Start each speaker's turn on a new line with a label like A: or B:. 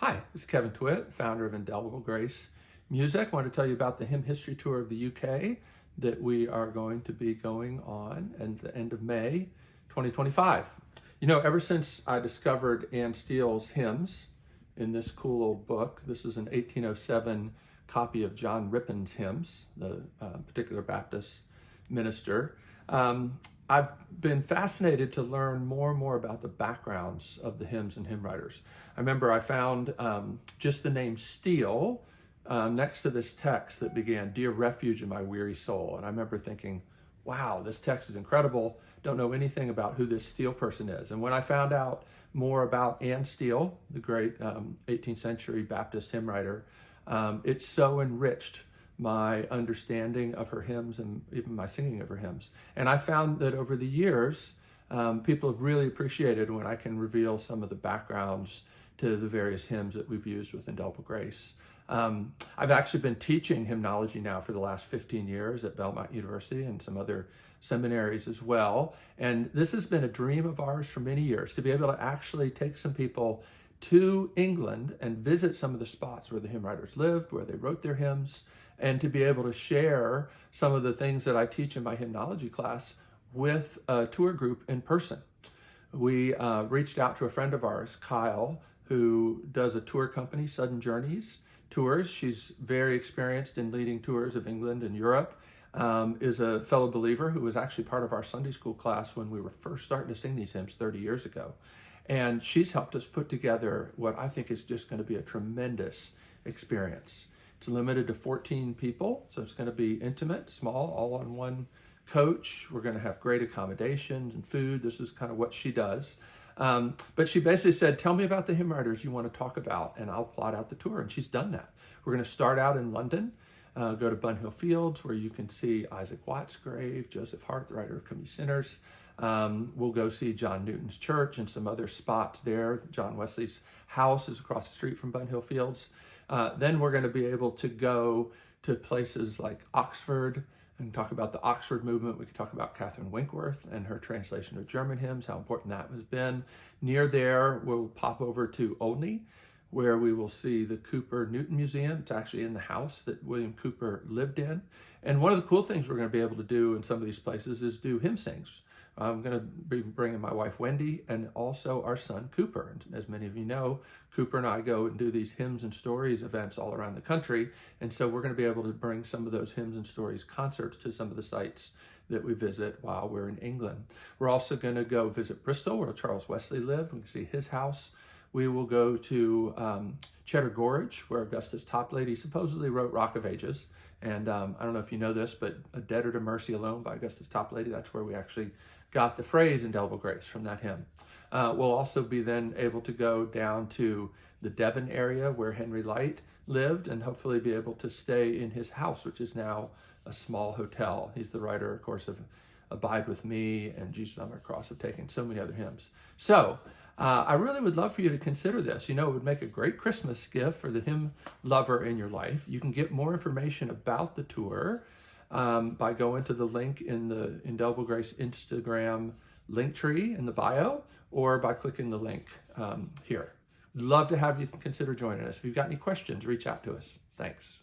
A: Hi, this is Kevin Twitt, founder of Indelible Grace Music. I want to tell you about the Hymn History Tour of the UK that we are going to be going on at the end of May 2025. You know, ever since I discovered Anne Steele's hymns in this cool old book, this is an 1807 copy of John Rippon's hymns, the particular Baptist minister. I've been fascinated to learn more and more about the backgrounds of the hymns and hymn writers. I remember I found just the name Steele next to this text that began, "Dear refuge in my weary soul." And I remember thinking, wow, this text is incredible. Don't know anything about who this Steele person is. And when I found out more about Anne Steele, the great 18th century Baptist hymn writer, it so enriched my understanding of her hymns and even my singing of her hymns. And I found that over the years, people have really appreciated when I can reveal some of the backgrounds to the various hymns that we've used with Indelible Grace. I've actually been teaching hymnology now for the last 15 years at Belmont University and some other seminaries as well. And this has been a dream of ours for many years, to be able to actually take some people to England and visit some of the spots where the hymn writers lived, where they wrote their hymns, and to be able to share some of the things that I teach in my hymnology class with a tour group in person. We reached out to a friend of ours, Kyle, who does a tour company, Sudden Journeys Tours. She's very experienced in leading tours of England and Europe, is a fellow believer who was actually part of our Sunday school class when we were first starting to sing these hymns 30 years ago. And she's helped us put together what I think is just going to be a tremendous experience. It's limited to 14 people, so it's going to be intimate, small, all on one coach. We're going to have great accommodations and food. This is kind of what she does. But she basically said, tell me about the hymn writers you want to talk about, and I'll plot out the tour. And she's done that. We're going to start out in London, go to Bunhill Fields, where you can see Isaac Watts' grave, Joseph Hart, the writer of Come Ye Sinners. We'll go see John Newton's church and some other spots there. John Wesley's house is across the street from Bunhill Fields. Then we're going to be able to go to places like Oxford and talk about the Oxford movement. We could talk about Catherine Winkworth and her translation of German hymns, how important that has been. Near there, we'll pop over to Olney, where we will see the Cooper Newton Museum. It's actually in the house that William Cooper lived in. And one of the cool things we're going to be able to do in some of these places is do hymn sings. I'm going to be bringing my wife Wendy and also our son Cooper. And as many of you know, Cooper and I go and do these hymns and stories events all around the country. And so we're going to be able to bring some of those hymns and stories concerts to some of the sites that we visit while we're in England. We're also going to go visit Bristol, where Charles Wesley lived. We can see his house. We will go to Cheddar Gorge, where Augustus Toplady supposedly wrote Rock of Ages. And I don't know if you know this, but A Debtor to Mercy Alone by Augustus Toplady, that's where we actually got the phrase Indelible Grace from that hymn. We'll also be then able to go down to the Devon area where Henry Light lived and hopefully be able to stay in his house, which is now a small hotel. He's the writer, of course, of Abide With Me and Jesus on the Cross, have taken so many other hymns. So I really would love for you to consider this. You know, it would make a great Christmas gift for the hymn lover in your life. You can get more information about the tour by going to the link in the Indelible Grace Instagram link tree in the bio, or by clicking the link here. Love to have you consider joining us. If you've got any questions, reach out to us. Thanks.